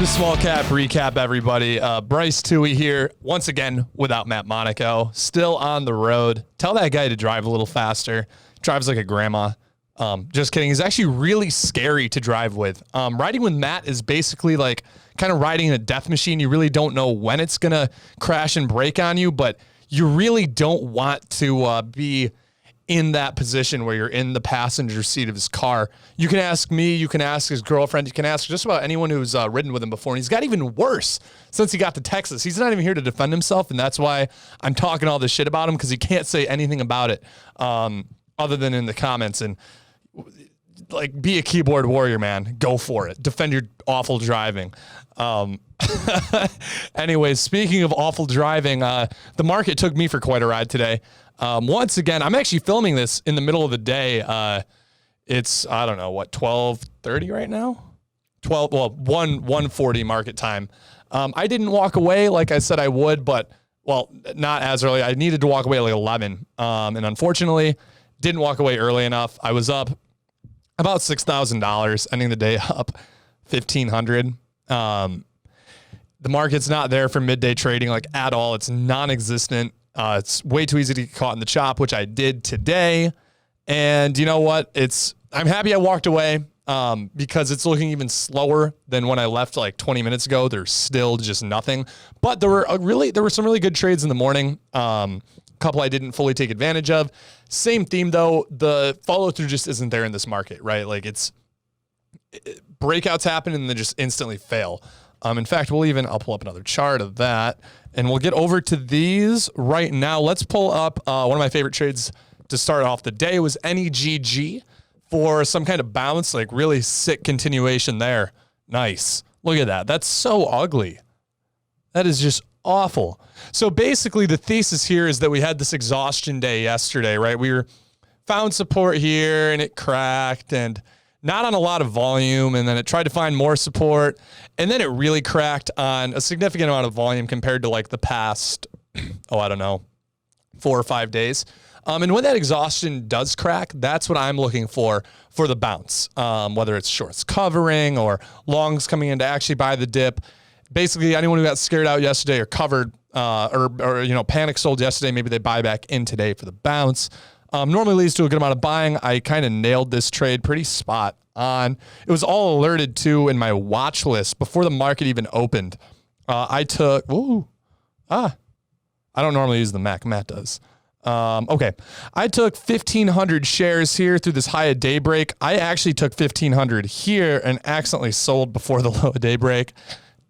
to Small Cap Recap, everybody. Bryce Toohey here, once again, without Matt Monaco. Still on the road. Tell that guy to drive a little faster. Drives like a grandma. Just kidding. He's actually really scary to drive with. Riding with Matt is basically like kind of riding in a death machine. You really don't know when it's going to crash and break on you, but you really don't want to be in that position where you're in the passenger seat of his car. You can ask me, you can ask his girlfriend, you can ask just about anyone who's ridden with him before. And he's got even worse since he got to Texas. He's not even here to defend himself, and that's why I'm talking all this shit about him, because he can't say anything about it other than in the comments. And like, be a keyboard warrior, man. Go for it. Defend your awful driving. Anyways, speaking of awful driving, the market took me for quite a ride today. Once again, I'm actually filming this in the middle of the day. It's, I don't know, what, 12:30 right now? 1:40 market time. I didn't walk away like I said I would, but, well, not as early. I needed to walk away at like 11. And unfortunately, didn't walk away early enough. I was up about $6,000, ending the day up $1,500. The market's not there for midday trading like at all. It's non-existent. It's way too easy to get caught in the chop, which I did today. And you know what? I'm happy I walked away because it's looking even slower than when I left like 20 minutes ago. There's still just nothing. But there were some really good trades in the morning. A couple I didn't fully take advantage of. Same theme though. The follow through just isn't there in this market, right? Like breakouts happen and then just instantly fail. In fact, I'll pull up another chart of that, and we'll get over to these right now. Let's pull up one of my favorite trades to start off the day was NEGG for some kind of bounce, like really sick continuation there. Nice. Look at that. That's so ugly. That is just awful. So basically the thesis here is that we had this exhaustion day yesterday, right? We found support here and it cracked and not on a lot of volume, and then it tried to find more support, and then it really cracked on a significant amount of volume compared to like the past, I don't know, 4 or 5 days. And when that exhaustion does crack, that's what I'm looking for the bounce, whether it's shorts covering or longs coming in to actually buy the dip. Basically, anyone who got scared out yesterday or covered or panic sold yesterday, maybe they buy back in today for the bounce. Normally leads to a good amount of buying. I kind of nailed this trade pretty spot on. It was all alerted to in my watch list before the market even opened. I took, I don't normally use the Mac. Matt does. Okay. I took 1,500 shares here through this high at daybreak. I actually took 1,500 here and accidentally sold before the low at daybreak,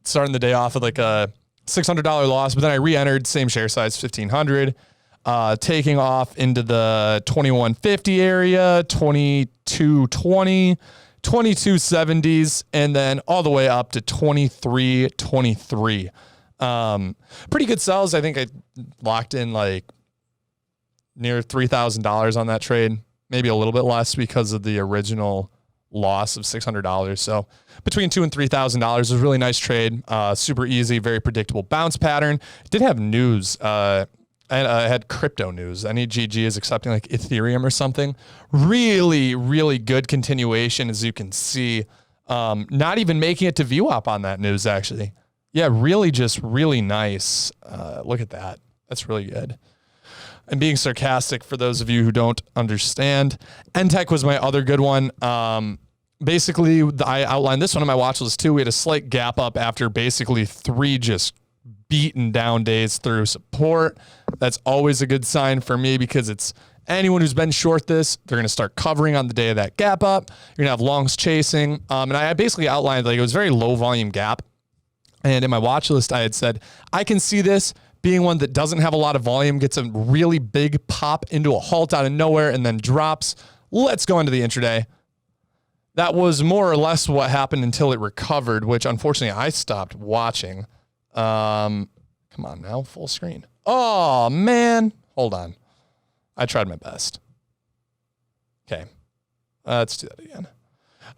starting the day off with like a $600 loss, but then I re-entered, same share size, 1,500. Taking off into the 2150 area, 2220, 2270s, and then all the way up to 2323. Pretty good sells. I think I locked in like near $3,000 on that trade, maybe a little bit less because of the original loss of $600. So between $2,000 and $3,000 was a really nice trade. Super easy, very predictable bounce pattern. It did have news. I had crypto news. NEGG is accepting like Ethereum or something. Really, really good continuation, as you can see. Not even making it to VWAP on that news, actually. Yeah, really just really nice. Look at that. That's really good. I'm being sarcastic for those of you who don't understand. NTEC was my other good one. Basically, I outlined this one on my watch list too. We had a slight gap up after basically 3 just beaten down days through support. That's always a good sign for me because it's anyone who's been short this, they're going to start covering on the day of that gap up. You're going to have longs chasing. And I basically outlined like it was very low volume gap. And in my watch list, I had said, I can see this being one that doesn't have a lot of volume, gets a really big pop into a halt out of nowhere and then drops. Let's go into the intraday. That was more or less what happened until it recovered, which unfortunately I stopped watching. Come on now, full screen. Oh man, hold on. I tried my best. Okay. Let's do that again.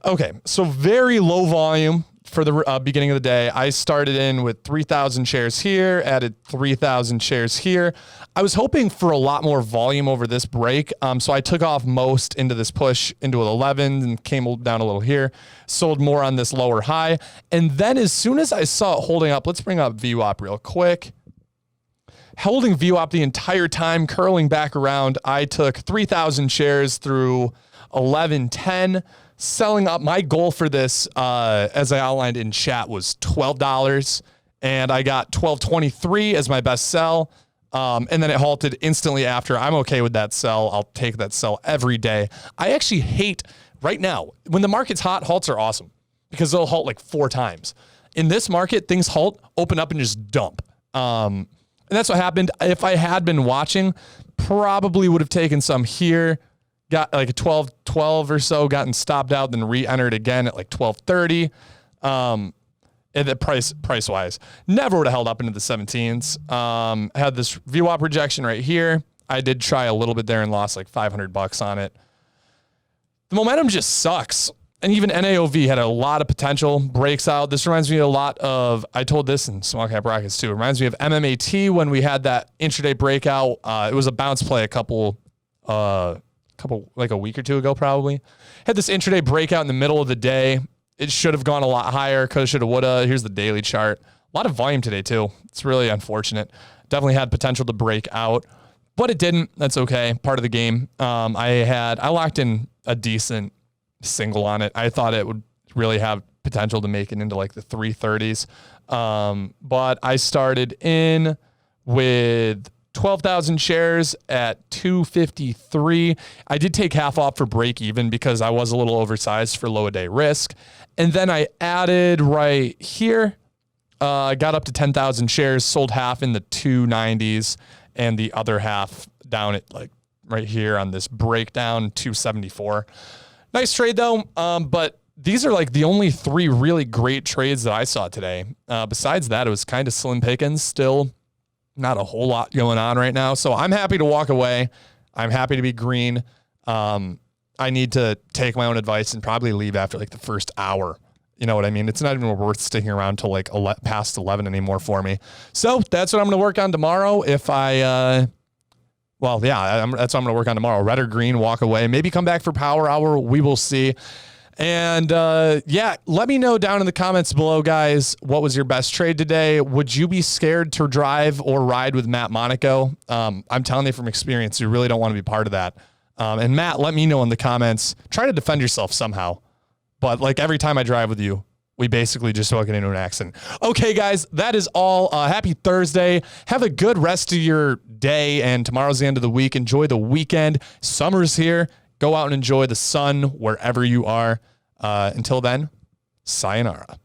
Okay. So very low volume for the beginning of the day. I started in with 3,000 shares here, added 3,000 shares here. I was hoping for a lot more volume over this break. So I took off most into this push into an 11 and came down a little here, sold more on this lower high. And then as soon as I saw it holding up, let's bring up VWAP real quick. Holding VWAP the entire time, curling back around, I took 3,000 shares through 11.10, selling up. My goal for this, as I outlined in chat, was $12, and I got $12.23 as my best sell, and then it halted instantly after. I'm okay with that sell. I'll take that sell every day. I actually hate right now when the market's hot. Halts are awesome because they'll halt like 4 times. In this market, things halt, open up, and just dump. And that's what happened. If I had been watching, probably would have taken some here. Got like a 12 or so, gotten stopped out, then re-entered again at like 12.30. And the price wise, never would have held up into the 17s. Had this VWAP rejection right here. I did try a little bit there and lost like $500 on it. The momentum just sucks. And even NAOV had a lot of potential, breaks out. This reminds me a lot of, I told this in small cap brackets too. It reminds me of MMAT when we had that intraday breakout. It was a bounce play like a week or two ago, probably. Had this intraday breakout in the middle of the day. It should have gone a lot higher. Coulda, shoulda, woulda. Here's the daily chart. A lot of volume today too. It's really unfortunate. Definitely had potential to break out, but it didn't. That's okay. Part of the game. I locked in a decent single on it. I thought it would really have potential to make it into like the 330s. But I started in with 12,000 shares at 253. I did take half off for break even because I was a little oversized for low a day risk. And then I added right here, got up to 10,000 shares, sold half in the 290s and the other half down at like right here on this breakdown, 274. Nice trade though. But these are like the only 3 really great trades that I saw today. Besides that, it was kind of slim pickings still. Not a whole lot going on right now. So I'm happy to walk away. I'm happy to be green. I need to take my own advice and probably leave after like the first hour. You know what I mean? It's not even worth sticking around till like past 11 anymore for me. So that's what I'm going to work on tomorrow. If that's what I'm going to work on tomorrow. Red or green, walk away. Maybe come back for power hour. We will see. And let me know down in the comments below, guys, what was your best trade today? Would you be scared to drive or ride with Matt Monaco? I'm telling you from experience, you really don't want to be part of that. And Matt, let me know in the comments. Try to defend yourself somehow. But like every time I drive with you, we basically just walk into an accident. Okay, guys, that is all. Happy Thursday. Have a good rest of your day. And tomorrow's the end of the week. Enjoy the weekend. Summer's here. Go out and enjoy the sun wherever you are. Until then, sayonara.